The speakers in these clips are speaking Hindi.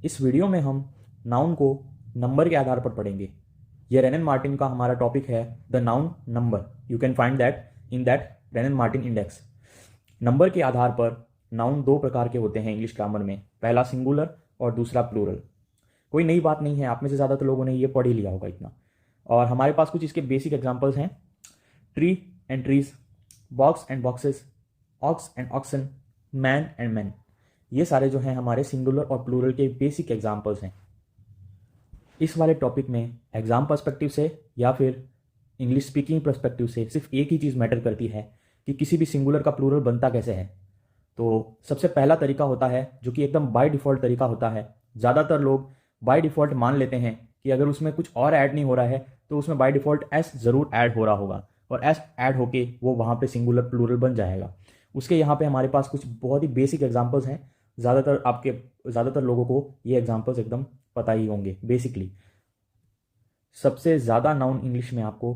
इस वीडियो में हम नाउन को नंबर के आधार पर पढ़ेंगे। ये रेनन मार्टिन का हमारा टॉपिक है, the noun number. You can find that in that Wren and Martin index. Number के आधार पर नाउन दो प्रकार के होते हैं इंग्लिश ग्रामर में, पहला सिंगुलर और दूसरा प्लूरल। कोई नई बात नहीं है, आप में से ज़्यादातर लोगों ने ये पढ़ ही लिया होगा इतना। और हमारे पास कुछ इसके बेसिक एग्जाम्पल्स हैं: tree and trees, box and boxes, ox and oxen, men and men. ये सारे जो हैं हमारे सिंगुलर और प्लूरल के बेसिक एग्जाम्पल्स हैं। इस वाले टॉपिक में एग्जाम पर्सपेक्टिव से या फिर इंग्लिश स्पीकिंग पर्सपेक्टिव से सिर्फ एक ही चीज़ मैटर करती है कि किसी भी सिंगुलर का प्लूरल बनता कैसे है। तो सबसे पहला तरीका होता है जो कि एकदम बाय डिफ़ॉल्ट तरीका होता है। ज़्यादातर लोग बाय डिफ़ॉल्ट मान लेते हैं कि अगर उसमें कुछ और ऐड नहीं हो रहा है तो उसमें बाय डिफ़ॉल्ट एस ज़रूर ऐड हो रहा होगा और एस ऐड होके वो वहाँ पे सिंगुलर प्लूरल बन जाएगा। उसके यहाँ पे हमारे पास कुछ बहुत ही बेसिक एग्जांपल्स हैं। ज़्यादातर लोगों को ये एग्जांपल्स एकदम पता ही होंगे। बेसिकली सबसे ज़्यादा नाउन इंग्लिश में आपको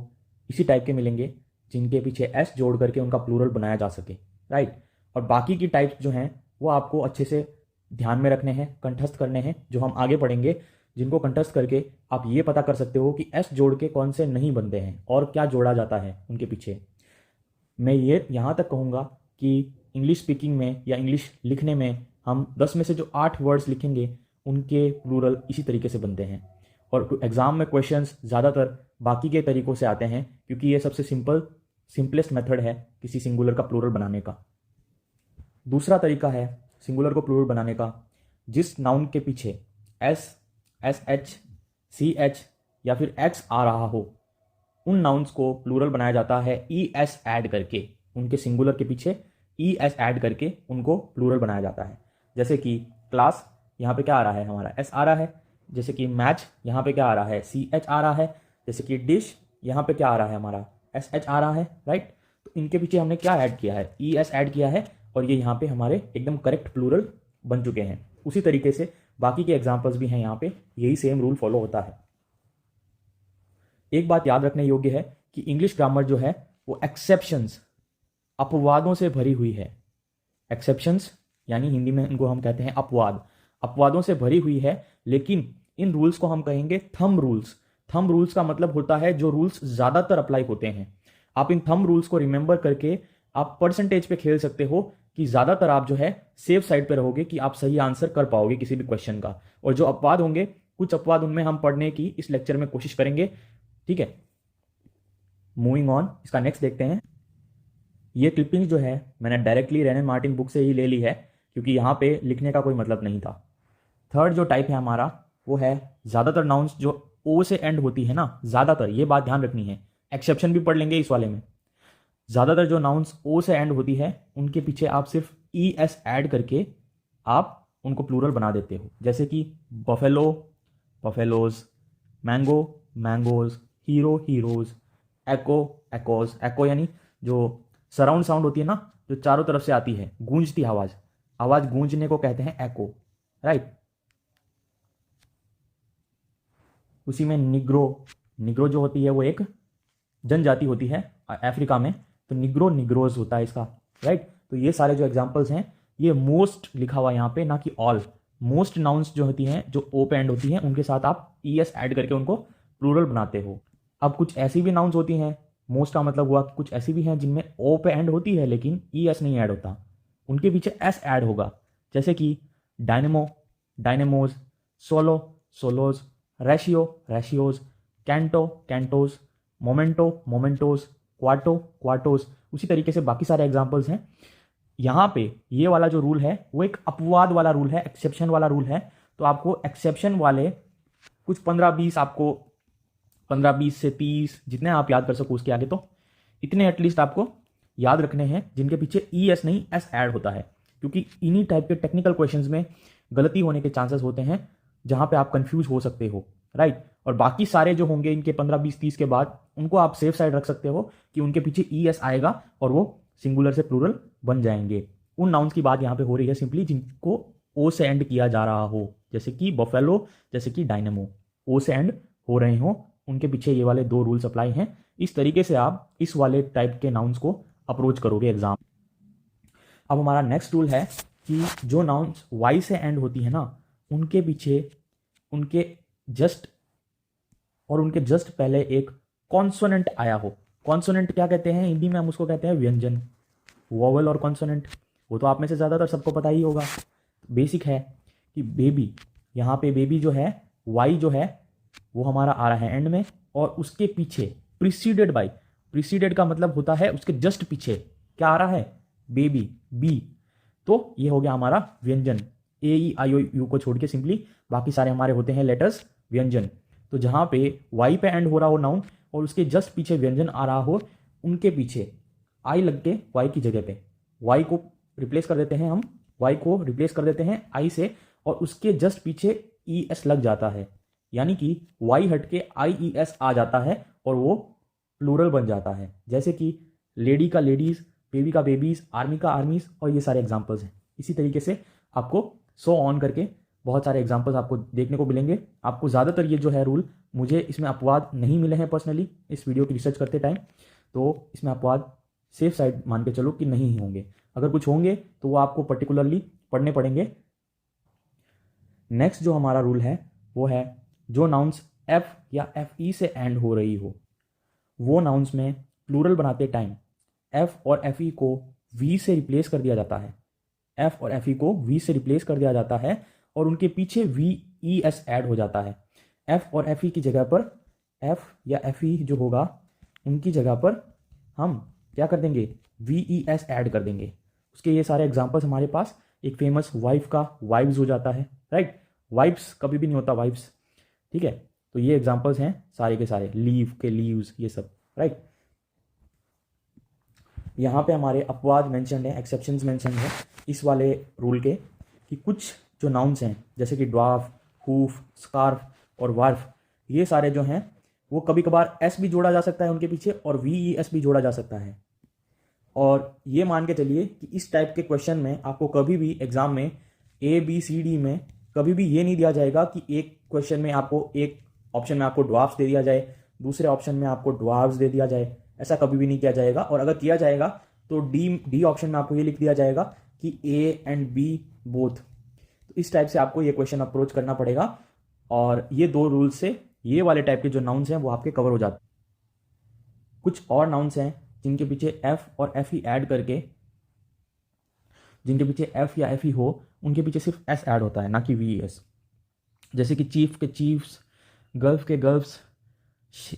इसी टाइप के मिलेंगे जिनके पीछे एस जोड़ करके उनका प्लूरल बनाया जा सके, राइट। और बाकी की टाइप्स जो हैं वो आपको अच्छे से ध्यान में रखने हैं, कंठस्थ करने हैं, जो हम आगे पढ़ेंगे, जिनको कंठस्थ करके आप ये पता कर सकते हो कि एस जोड़ के कौन से नहीं बनते हैं और क्या जोड़ा जाता है उनके पीछे। मैं ये यहाँ तक कहूँगा कि इंग्लिश स्पीकिंग में या इंग्लिश लिखने में हम 10 में से जो 8 वर्ड्स लिखेंगे उनके प्लूरल इसी तरीके से बनते हैं। और एग्ज़ाम में क्वेश्चंस ज़्यादातर बाकी के तरीक़ों से आते हैं क्योंकि ये सबसे सिंपलेस्ट मेथड है किसी सिंगुलर का प्लूरल बनाने का। दूसरा तरीका है सिंगुलर को प्लूरल बनाने का, जिस नाउन के पीछे S, S H, C H या फिर एक्स आ रहा हो उन नाउन्स को प्लूरल बनाया जाता है ई एस ऐड करके। उनके सिंगुलर के पीछे ई एस ऐड करके उनको प्लूरल बनाया जाता है। जैसे कि क्लास, यहाँ पे क्या आ रहा है हमारा एस आ रहा है। जैसे कि मैच, यहाँ पे क्या आ रहा है सी एच आ रहा है। जैसे कि डिश, यहाँ पे क्या आ रहा है हमारा एस एच आ रहा है, राइट। तो इनके पीछे हमने क्या ऐड किया है, ई एस ऐड किया है और ये यहाँ पे हमारे एकदम करेक्ट प्लूरल बन चुके हैं। उसी तरीके से बाकी के एग्जाम्पल्स भी हैं, यहाँ पे यही सेम रूल फॉलो होता है। एक बात याद रखने योग्य है कि इंग्लिश ग्रामर जो है वो एक्सेप्शंस, अपवादों से भरी हुई है। एक्सेप्शंस यानी हिंदी में इनको हम कहते हैं अपवाद, अपवादों से भरी हुई है। लेकिन इन रूल्स को हम कहेंगे थंब रूल्स। थंब रूल्स का मतलब होता है जो रूल्स ज़्यादातर अप्लाई होते हैं। आप इन थंब रूल्स को रिमेंबर करके आप परसेंटेज पे खेल सकते हो कि ज़्यादातर आप जो है सेफ साइड पे रहोगे कि आप सही आंसर कर पाओगे किसी भी क्वेश्चन का। और जो अपवाद होंगे, कुछ अपवाद उनमें हम पढ़ने की इस लेक्चर में कोशिश करेंगे, ठीक है। मूविंग ऑन, इसका नेक्स्ट देखते हैं। ये क्लिपिंग जो है मैंने डायरेक्टली रेनन मार्टिन बुक से ही ले ली है क्योंकि यहाँ पे लिखने का कोई मतलब नहीं था। थर्ड जो टाइप है हमारा वो है ज़्यादातर नाउन्स जो ओ से एंड होती है ना, ज़्यादातर, ये बात ध्यान रखनी है। एक्सेप्शन भी पढ़ लेंगे इस वाले में। ज़्यादातर जो नाउन्स ओ से एंड होती है उनके पीछे आप सिर्फ ई एस ऐड करके आप उनको प्लूरल बना देते हो। जैसे कि buffalo, buffaloes, mango, mangoes, hero, heroes, echo, echoes. Echo यानी जो सराउंड साउंड होती है ना, जो चारों तरफ से आती है, गूंजती आवाज़, आवाज़ गूंजने को कहते हैं एको, राइट। उसी में निग्रो, निग्रो जो होती है वो एक जनजाति होती है अफ्रीका में, तो निग्रो, निग्रोज होता है इसका, राइट। तो ये सारे जो एग्जांपल्स हैं ये मोस्ट लिखा हुआ यहाँ पे, ना कि ऑल। मोस्ट नाउन्स जो होती हैं जो ओ पे एंड होती हैं उनके साथ आप ई एस ऐड करके उनको प्लूरल बनाते हो। अब कुछ ऐसी भी नाउन्स होती हैं, मोस्ट का मतलब हुआ कि कुछ ऐसी भी हैं जिनमें ओ पे एंड होती है लेकिन ई एस नहीं ऐड होता, उनके पीछे एस ऐड होगा। जैसे कि dynamo, dynamos, solo, solos, ratio, ratios, canto, cantos, memento, mementos, quarto, quartos. उसी तरीके से बाकी सारे एग्जांपल्स हैं। यहाँ पे ये वाला जो रूल है वो एक अपवाद वाला रूल है, एक्सेप्शन वाला रूल है। तो आपको एक्सेप्शन वाले कुछ 15-20, आपको 15-20 से 30 जितने आप याद कर सको उसके आगे, तो इतने एटलीस्ट आपको याद रखने हैं जिनके पीछे ई एस नहीं एस ऐड होता है। क्योंकि इन्हीं टाइप के टेक्निकल क्वेश्चंस में गलती होने के चांसेस होते हैं जहाँ पे आप कंफ्यूज हो सकते हो, राइट। और बाकी सारे जो होंगे इनके 15-20-30 के बाद, उनको आप सेफ साइड रख सकते हो कि उनके पीछे ई एस आएगा और वो सिंगुलर से प्लूरल बन जाएंगे। उन नाउन्स की बात यहाँ पे हो रही है सिंपली जिनको ओ से एंड किया जा रहा हो, जैसे कि बफेलो, जैसे कि डायनेमो, ओ से एंड हो रहे हो, उनके पीछे ये वाले 2 रूल्स अप्लाई हैं। इस तरीके से आप इस वाले टाइप के नाउन्स को अप्रोच करोगे एग्जाम। अब हमारा नेक्स्ट रूल है कि जो नाउन्स वाई से एंड होती है ना, उनके पीछे उनके जस्ट और उनके जस्ट पहले एक कॉन्सोनेंट आया हो। कॉन्सोनेंट क्या कहते हैं हिंदी में? हम उसको कहते हैं व्यंजन। वोवल और कॉन्सोनेंट वो तो आप में से ज़्यादातर सबको पता ही होगा। बेसिक है कि बेबी, यहाँ पे बेबी जो है वाई जो है वो हमारा आ रहा है एंड में, और उसके पीछे प्रीसीडेड बाई, प्रीसीडेड का मतलब होता है उसके जस्ट पीछे क्या आ रहा है? Baby, B. तो ये हो गया हमारा व्यंजन। ए ई आई ओ यू को छोड़ के सिंपली बाकी सारे हमारे होते हैं लेटर्स व्यंजन। तो जहाँ पे वाई पे एंड हो रहा हो नाउन और उसके जस्ट पीछे व्यंजन आ रहा हो, उनके पीछे आई लग के वाई की जगह पे वाई को रिप्लेस कर देते हैं हम, वाई को रिप्लेस कर देते हैं आई से, और उसके जस्ट पीछे ई एस लग जाता है, यानी कि वाई हट के आई ई एस आ जाता है और वो प्लूरल बन जाता है। जैसे कि लेडी का लेडीज, बेबी का बेबीज, आर्मी का आर्मीज, और ये सारे एग्जाम्पल्स हैं। इसी तरीके से आपको सो ऑन करके बहुत सारे एग्जाम्पल्स आपको देखने को मिलेंगे। आपको ज़्यादातर ये जो है रूल, मुझे इसमें अपवाद नहीं मिले हैं पर्सनली इस वीडियो की रिसर्च करते टाइम, तो इसमें अपवाद सेफ साइड मान के चलो कि नहीं ही होंगे। अगर कुछ होंगे तो वो आपको पर्टिकुलरली पढ़ने पड़ेंगे। नेक्स्ट जो हमारा रूल है वो है जो नाउन्स एफ या एफ ई से एंड हो रही हो, वो नाउन्स में प्लूरल बनाते टाइम एफ और एफ ई को वी से रिप्लेस कर दिया जाता है। एफ और एफ ई को वी से रिप्लेस कर दिया जाता है और उनके पीछे वी ई एस ऐड हो जाता है। एफ और एफ ई की जगह पर, एफ या एफ ई जो होगा उनकी जगह पर हम क्या कर देंगे? वी ई एस ऐड कर देंगे। उसके ये सारे एग्जाम्पल्स हमारे पास, एक फेमस वाइफ का वाइब्स हो जाता है, राइट? वाइब्स कभी भी नहीं होता वाइब्स, ठीक है? तो ये एग्जाम्पल्स हैं सारे के सारे, लीव के लीव्स, ये सब, राइट? यहाँ पे हमारे अपवाद मेंशन है, एक्सेप्शंस मेंशन है इस वाले रूल के, कि कुछ जो नाउन्स हैं जैसे कि ड्वार्फ, हूफ, स्कार्फ और वार्फ, ये सारे जो हैं वो कभी कभार एस भी जोड़ा जा सकता है उनके पीछे और वी ई एस भी जोड़ा जा सकता है। और ये मान के चलिए कि इस टाइप के क्वेश्चन में आपको कभी भी एग्जाम में ए बी सी डी में कभी भी ये नहीं दिया जाएगा कि एक क्वेश्चन में आपको, एक ऑप्शन में आपको ड्वार्फ्स दे दिया जाए, दूसरे ऑप्शन में आपको ड्वार्फ्स दे दिया जाए। ऐसा कभी भी नहीं किया जाएगा। और अगर किया जाएगा तो डी ऑप्शन में आपको ये लिख दिया जाएगा कि ए एंड बी बोथ। तो इस टाइप से आपको ये क्वेश्चन अप्रोच करना पड़ेगा। और ये दो रूल्स से ये वाले टाइप के जो नाउन्स हैं वो आपके कवर हो जाते हैं। कुछ और नाउन्स हैं जिनके पीछे एफ और एफ ई ऐड करके, जिनके पीछे एफ या एफ ई हो, उनके पीछे सिर्फ एस ऐड होता है, ना कि वी एस। जैसे कि चीफ के चीफ्स, गल्फ के गल्फ्स,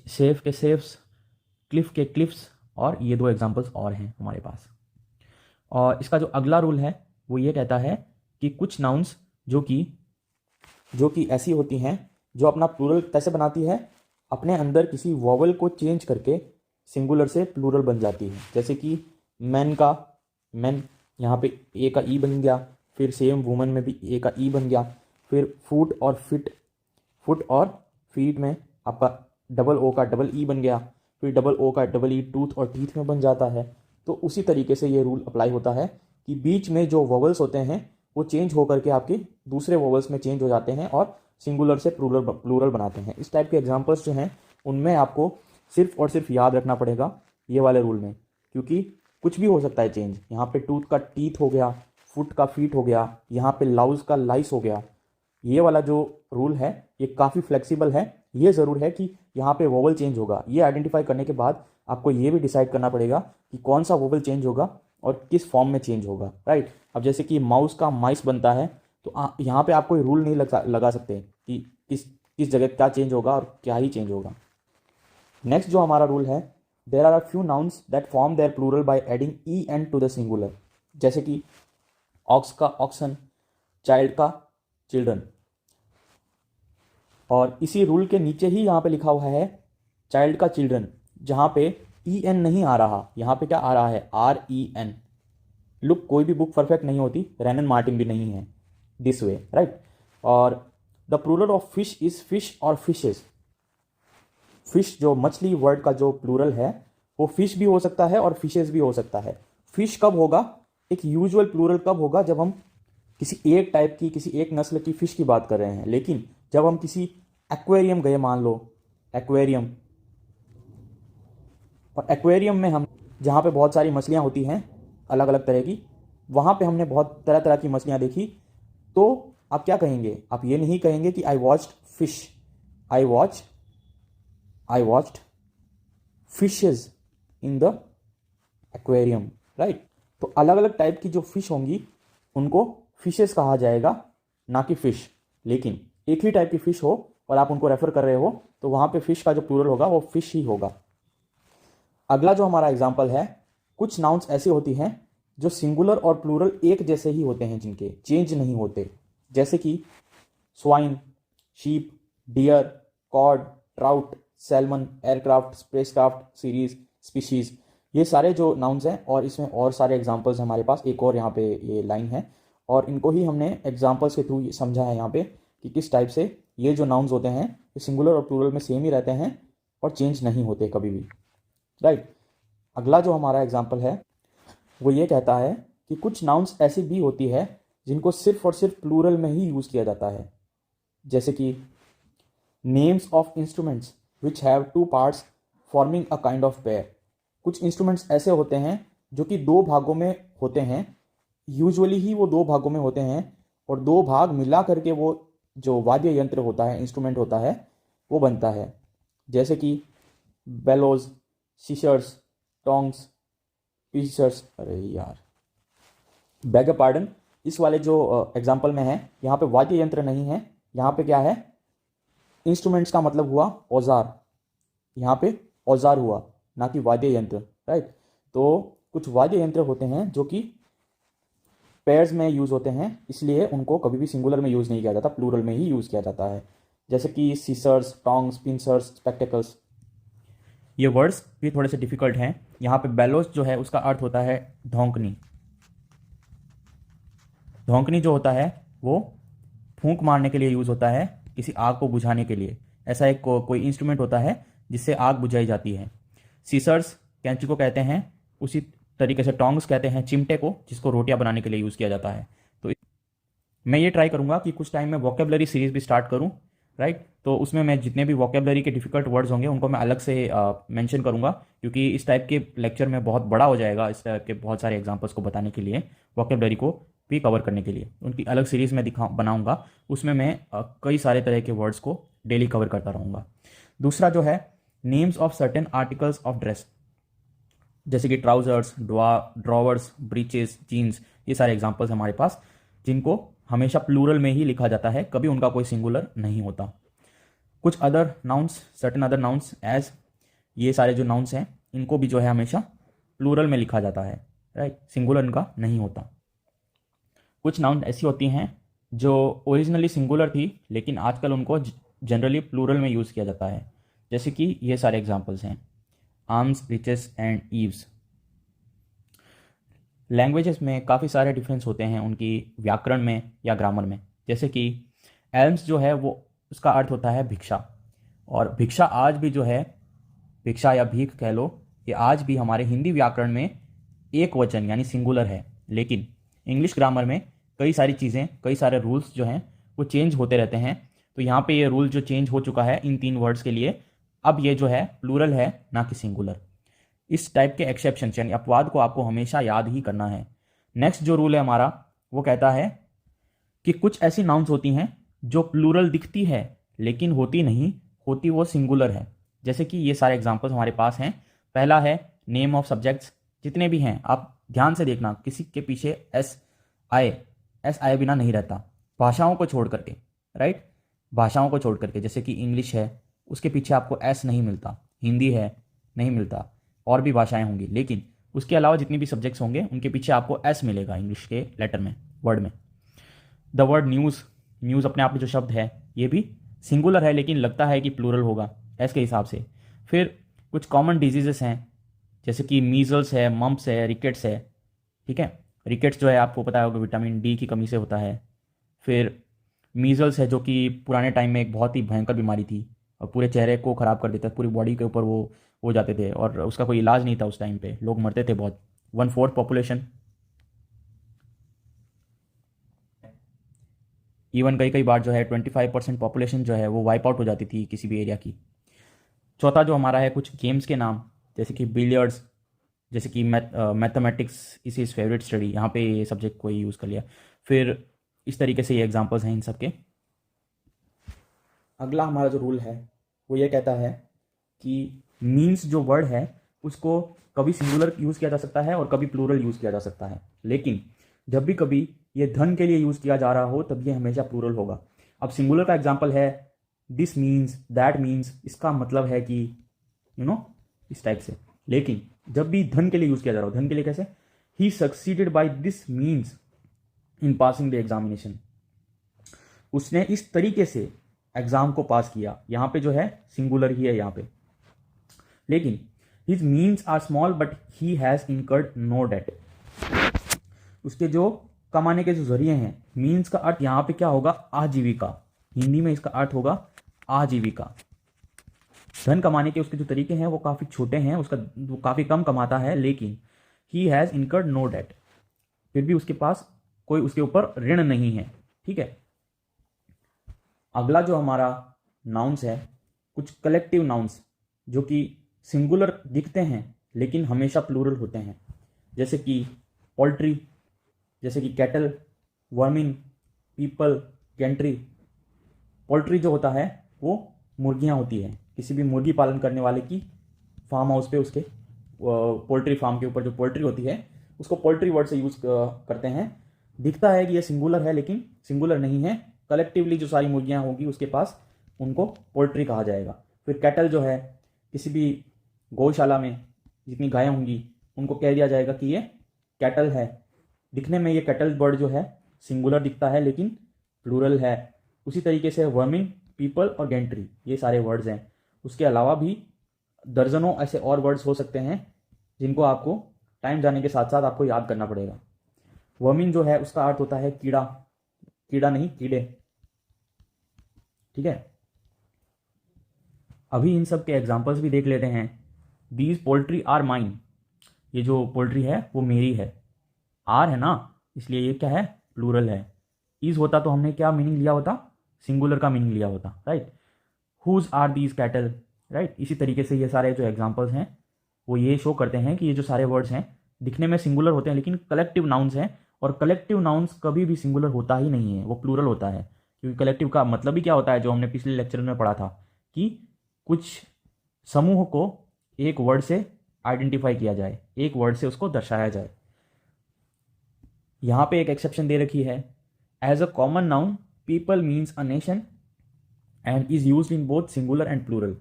सेफ के सेफ्स, क्लिफ के क्लिफ्स, और ये दो एग्जांपल्स और हैं हमारे पास। और इसका जो अगला रूल है वो ये कहता है कि कुछ नाउन्स जो कि ऐसी होती हैं जो अपना प्लूरल कैसे बनाती है, अपने अंदर किसी वॉवल को चेंज करके सिंगुलर से प्लूरल बन जाती है। जैसे कि मैन का मैन, यहाँ पे ए का ई बन गया, फिर सेम वुमन में भी ए का ई बन गया, फिर फुट और फिट, फुट और फीट में आपका डबल ओ का डबल ई बन गया, फिर डबल ओ का डबल ई टूथ और टीथ में बन जाता है। तो उसी तरीके से ये रूल अप्लाई होता है कि बीच में जो वॉवल्स होते हैं वो चेंज होकर के आपके दूसरे वॉवल्स में चेंज हो जाते हैं और सिंगुलर से प्लूरल बनाते हैं। इस टाइप के एग्जांपल्स जो हैं उनमें आपको सिर्फ और सिर्फ याद रखना पड़ेगा ये वाले रूल में, क्योंकि कुछ भी हो सकता है चेंज। यहाँ पे टूथ का टीथ हो गया, फुट का फीट हो गया, यहाँ पे लाउज का लाइस हो गया। ये वाला जो रूल है ये काफ़ी फ्लेक्सिबल है। ये ज़रूर है कि यहाँ पे वोवल चेंज होगा। ये आइडेंटिफाई करने के बाद आपको ये भी डिसाइड करना पड़ेगा कि कौन सा वोवल चेंज होगा और किस फॉर्म में चेंज होगा, राइट? अब जैसे कि माउस का माइस बनता है, तो यहाँ पे आप कोई रूल नहीं लगा सकते कि किस जगह क्या चेंज होगा और क्या ही चेंज होगा। नेक्स्ट जो हमारा रूल है, there are few nouns that form their plural by adding E N to the singular. जैसे कि ऑक्स का ऑक्सन, चाइल्ड का चिल्ड्रन। और इसी रूल के नीचे ही यहाँ पे लिखा हुआ है चाइल्ड का चिल्ड्रन, जहाँ पे ई एन नहीं आ रहा, यहाँ पे क्या आ रहा है? R E N. लुक, कोई भी बुक परफेक्ट नहीं होती, रेनन मार्टिन भी नहीं है दिस वे, राइट? और the plural of fish is fish और फिशेज। फिश जो मछली वर्ड का जो प्लूरल है वो फिश भी हो सकता है और फिशेज भी हो सकता है। फिश कब होगा? एक यूजुअल प्लूरल कब होगा? जब हम किसी एक टाइप की, किसी एक नस्ल की फिश की बात कर रहे हैं। लेकिन जब हम किसी एक्वेरियम गए, मान लो एक्वेरियम, और एक्वेरियम में हम जहाँ पे बहुत सारी मछलियाँ होती हैं अलग अलग तरह की, वहाँ पे हमने बहुत तरह तरह की मछलियाँ देखी, तो आप क्या कहेंगे? आप ये नहीं कहेंगे कि I watched fish, I watched fishes in the aquarium, right? तो अलग अलग टाइप की जो फिश होंगी उनको फिशेस कहा जाएगा, ना कि फिश। लेकिन एक ही टाइप की फिश हो और आप उनको रेफर कर रहे हो तो वहां पे फिश का जो प्लूरल होगा वो फिश ही होगा। अगला जो हमारा एग्जाम्पल है, कुछ नाउन्स ऐसी होती हैं जो सिंगुलर और प्लूरल एक जैसे ही होते हैं, जिनके चेंज नहीं होते, जैसे कि swine, sheep, deer, cod, trout, salmon, aircraft, spacecraft, series, species. ये सारे जो नाउन्स हैं और इसमें और सारे एग्जाम्पल्स हमारे पास, एक और यहाँ पे ये लाइन है और इनको ही हमने एग्जाम्पल्स के थ्रू समझा है यहाँ पे कि किस टाइप से ये जो नाउन्स होते हैं ये सिंगुलर और प्लूरल में सेम ही रहते हैं और चेंज नहीं होते कभी भी, राइट? अगला जो हमारा एग्जाम्पल है वो ये कहता है कि कुछ नाउन्स ऐसी भी होती है जिनको सिर्फ और सिर्फ प्लूरल में ही यूज़ किया जाता है, जैसे कि names of instruments which have two parts forming a kind of pair. कुछ इंस्ट्रूमेंट्स ऐसे होते हैं जो कि दो भागों में होते हैं, यूजुअली ही वो दो भागों में होते हैं और दो भाग मिला करके वो जो वाद्य यंत्र होता है, इंस्ट्रूमेंट होता है, वो बनता है, जैसे कि बेलोज, सीशर्स, टोंग्स, पीसर्स। अरे यार, बेग पार्डन, इस वाले जो एग्जाम्पल में है यहाँ पे वाद्य यंत्र नहीं है, यहाँ पे क्या है, इंस्ट्रूमेंट्स का मतलब हुआ औजार, यहाँ पे औजार हुआ ना कि वाद्य यंत्र, राइट? तो कुछ वाद्य यंत्र होते हैं जो कि पेयर्स में यूज़ होते हैं, इसलिए उनको कभी भी सिंगुलर में यूज़ नहीं किया जाता, प्लूरल में ही यूज़ किया जाता है, जैसे कि सीसर्स, टोंग्स, पिंसर्स, स्पेक्टेकल्स। ये वर्ड्स भी थोड़े से डिफिकल्ट हैं। यहाँ पे बेलोस जो है उसका अर्थ होता है धौंकनी। धौंकनी जो होता है वो फूंक मारने के लिए यूज़ होता है, किसी आग को बुझाने के लिए। ऐसा एक कोई इंस्ट्रूमेंट होता है जिससे आग बुझाई जाती है। सीसर्स कैंची को कहते हैं, उसी तरीके से टोंग्स कहते हैं चिमटे को, जिसको रोटियां बनाने के लिए यूज़ किया जाता है। तो मैं ये ट्राई करूँगा कि कुछ टाइम में वोकेबलरी सीरीज भी स्टार्ट करूँ, राइट? तो उसमें मैं जितने भी वोकेबलरी के डिफिकल्ट वर्ड्स होंगे उनको मैं अलग से मेंशन करूँगा, क्योंकि इस टाइप के लेक्चर में बहुत बड़ा हो जाएगा इस टाइप के बहुत सारे एग्जांपल्स को बताने के लिए, वोकेबलरी को भी कवर करने के लिए उनकी अलग सीरीज़ में बनाऊँगा। उसमें मैं कई सारे तरह के वर्ड्स को डेली कवर करता रहूँगा। दूसरा जो है, names of certain articles of dress, जैसे कि ट्राउजर्स, ड्रॉवर्स, ब्रीचेस, जीन्स। ये सारे एग्जांपल्स हमारे पास जिनको हमेशा प्लूरल में ही लिखा जाता है, कभी उनका कोई सिंगुलर नहीं होता। कुछ other nouns, certain other nouns as, ये सारे जो नाउन्स हैं इनको भी जो है हमेशा प्लूरल में लिखा जाता है, राइट? सिंगुलर इनका नहीं होता। कुछ नाउन ऐसी होती हैं जो ओरिजिनली सिंगुलर थी लेकिन आजकल उनको जनरली प्लूरल में यूज़ किया जाता है, जैसे कि ये सारे एग्जांपल्स हैं, arms, riches and eaves. Languages में काफ़ी सारे डिफरेंस होते हैं उनकी व्याकरण में या ग्रामर में, जैसे कि एल्म्स जो है वो उसका अर्थ होता है भिक्षा, और भिक्षा आज भी जो है, भिक्षा या भीख कह लो, ये आज भी हमारे हिंदी व्याकरण में एक वचन यानी सिंगुलर है। लेकिन इंग्लिश ग्रामर में कई सारी चीज़ें, कई सारे रूल्स जो हैं वो चेंज होते रहते हैं। तो यहाँ पे ये रूल जो चेंज हो चुका है इन 3 वर्ड्स के लिए, अब ये जो है प्लूरल है ना कि सिंगुलर। इस टाइप के एक्सेप्शन यानी अपवाद को आपको हमेशा याद ही करना है। नेक्स्ट जो रूल है हमारा वो कहता है कि कुछ ऐसी नाउन्स होती हैं जो प्लूरल दिखती है लेकिन होती नहीं, होती वो सिंगुलर है, जैसे कि ये सारे एग्जांपल्स हमारे पास हैं। पहला है नेम ऑफ सब्जेक्ट्स, जितने भी हैं आप ध्यान से देखना, किसी के पीछे एस आई बिना नहीं रहता, भाषाओं को छोड़ करके, राइट? भाषाओं को छोड़ करके, जैसे कि इंग्लिश है उसके पीछे आपको एस नहीं मिलता, हिंदी है नहीं मिलता, और भी भाषाएं होंगी, लेकिन उसके अलावा जितनी भी सब्जेक्ट्स होंगे उनके पीछे आपको एस मिलेगा इंग्लिश के लेटर में, वर्ड में। द वर्ड न्यूज़, न्यूज़ अपने आप में जो शब्द है ये भी सिंगुलर है लेकिन लगता है कि प्लूरल होगा एस के हिसाब से। फिर कुछ कॉमन डिजीजेस हैं, जैसे कि मीजल्स है, मम्प्स है, रिकेट्स है, ठीक है? रिकेट्स जो है आपको पता होगा विटामिन डी की कमी से होता है। फिर मीजल्स है जो कि पुराने टाइम में एक बहुत ही भयंकर बीमारी थी और पूरे चेहरे को ख़राब कर देता, पूरी बॉडी के ऊपर वो हो जाते थे और उसका कोई इलाज नहीं था उस टाइम पे, लोग मरते थे बहुत, 1/4 पॉपुलेशन, इवन कई बार जो है 25% पॉपुलेशन जो है वो वाइप आउट हो जाती थी किसी भी एरिया की। चौथा जो हमारा है कुछ गेम्स के नाम, जैसे कि बिलियर्ड्स, जैसे कि mathematics is his favourite study, यहाँ पे ये सब्जेक्ट को यूज़ कर लिया। फिर इस तरीके से ये एग्जांपल्स हैं इन सब के। अगला हमारा जो रूल है वो ये कहता है कि मीन्स जो वर्ड है उसको कभी सिंगुलर यूज़ किया जा सकता है और कभी प्लूरल यूज़ किया जा सकता है, लेकिन जब भी कभी ये धन के लिए यूज़ किया जा रहा हो तब ये हमेशा प्लूरल होगा। अब सिंगुलर का एग्जांपल है दिस मीन्स, दैट मीन्स, इसका मतलब है कि इस टाइप से। लेकिन जब भी धन के लिए यूज़ किया जा रहा हो, धन के लिए कैसे, he succeeded by this means in passing the examination, उसने इस तरीके से एग्जाम को पास किया। यहां पे जो है सिंगुलर ही है यहां पे, लेकिन his means are small but he has incurred no debt. उसके जो कमाने के जो जरिए हैं, मीन्स का अर्थ यहां पे क्या होगा, आजीविका। हिंदी में इसका अर्थ होगा आजीविका। धन कमाने के उसके जो तरीके हैं वो काफी छोटे हैं, वो काफी कम कमाता है, लेकिन he has incurred no debt, फिर भी उसके पास कोई उसके ऊपर ऋण नहीं है। ठीक है। अगला जो हमारा नाउन्स है, कुछ कलेक्टिव नाउन्स जो कि सिंगुलर दिखते हैं लेकिन हमेशा प्लूरल होते हैं, जैसे कि पोल्ट्री, जैसे कि cattle, vermin, people, gantry. Poultry जो होता है वो मुर्गियां होती है, किसी भी मुर्गी पालन करने वाले की फार्म हाउस पे उसके पोल्ट्री फार्म के ऊपर जो पोल्ट्री होती है उसको पोल्ट्री वर्ड से यूज़ करते हैं। दिखता है कि ये सिंगुलर है लेकिन सिंगुलर नहीं है। कलेक्टिवली जो सारी मुर्गियां होगी उसके पास, उनको पोल्ट्री कहा जाएगा। फिर कैटल जो है, किसी भी गौशाला में जितनी गायें होंगी उनको कह दिया जाएगा कि ये कैटल है। दिखने में ये कैटल बर्ड जो है सिंगुलर दिखता है लेकिन प्लूरल है। उसी तरीके से वर्मिंग, पीपल और गेंट्री, ये सारे वर्ड्स हैं। उसके अलावा भी दर्जनों ऐसे और वर्ड्स हो सकते हैं जिनको आपको टाइम जाने के साथ साथ आपको याद करना पड़ेगा। वर्मिंग जो है उसका अर्थ होता है कीड़ा, कीड़ा नहीं कीड़े। ठीक है। अभी इन सब के एग्जांपल्स भी देख लेते हैं। दीज पोल्ट्री आर माइन, ये जो पोल्ट्री है वो मेरी है। आर है ना, इसलिए ये क्या है, प्लूरल है। इज होता तो हमने क्या मीनिंग लिया होता, सिंगुलर का मीनिंग लिया होता, right. Whose are these cattle, right. इसी तरीके से ये सारे जो एग्जांपल्स हैं वो ये शो करते हैं कि ये जो सारे वर्ड्स हैं दिखने में सिंगुलर होते हैं लेकिन कलेक्टिव नाउन्स हैं, और कलेक्टिव नाउन्स कभी भी सिंगुलर होता ही नहीं है, वो प्लूरल होता है। क्योंकि कलेक्टिव का मतलब ही क्या होता है, जो हमने पिछले लेक्चर में पढ़ा था कि कुछ समूह को एक वर्ड से आइडेंटिफाई किया जाए, एक वर्ड से उसको दर्शाया जाए। यहां पे एक एक्सेप्शन दे रखी है, as a common noun people means a nation and is used in both singular and plural.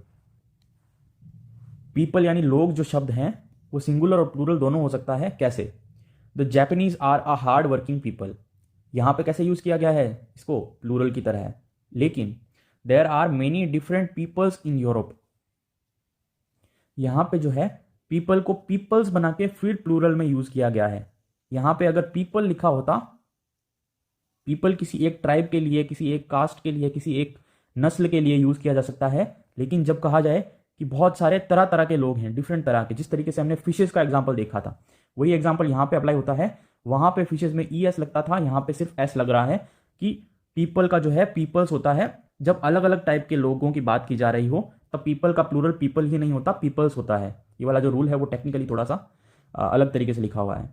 People यानी लोग जो शब्द हैं वो सिंगुलर और प्लूरल दोनों हो सकता है। कैसे, the Japanese are a hard working people, यहां पे कैसे यूज किया गया है इसको, प्लूरल की तरह है। लेकिन there are many different peoples in Europe, यहां पे जो है पीपल को पीपल्स बना के फिर प्लूरल में यूज किया गया है। यहां पे अगर पीपल लिखा होता, पीपल किसी एक ट्राइब के लिए, किसी एक कास्ट के लिए, किसी एक नस्ल के लिए यूज किया जा सकता है। लेकिन जब कहा जाए कि बहुत सारे तरह तरह के लोग हैं, डिफरेंट तरह के, जिस तरीके से हमने फिशेस का एग्जांपल देखा था, वही एग्जांपल यहां पे अप्लाई होता है। वहां पे फिशेस में ई एस लगता था, यहां पे सिर्फ एस लग रहा है कि पीपल का जो है पीपल्स होता है। जब अलग अलग टाइप के लोगों की बात की जा रही हो तब पीपल का प्लूरल पीपल ही नहीं होता, पीपल्स होता है। ये वाला जो रूल है वो टेक्निकली थोड़ा सा अलग तरीके से लिखा हुआ है।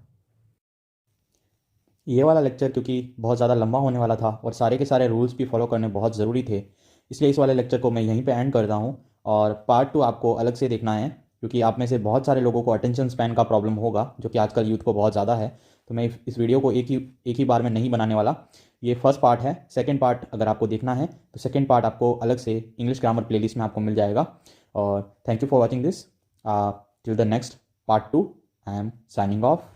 ये वाला लेक्चर क्योंकि बहुत ज़्यादा लंबा होने वाला था और सारे के सारे रूल्स भी फॉलो करने बहुत ज़रूरी थे, इसलिए इस वाले लेक्चर को मैं यहीं पे एंड करता हूँ। और पार्ट 2 आपको अलग से देखना है, क्योंकि आप में से बहुत सारे लोगों को अटेंशन स्पैन का प्रॉब्लम होगा, जो कि आजकल यूथ को बहुत ज़्यादा है। तो मैं इस वीडियो को एक ही बार में नहीं बनाने वाला। ये फर्स्ट पार्ट है। सेकेंड पार्ट अगर आपको देखना है तो सेकेंड पार्ट आपको अलग से इंग्लिश ग्रामर प्लेलिस्ट में आपको मिल जाएगा। और thank you for watching this. Till the next part 2 I am signing off.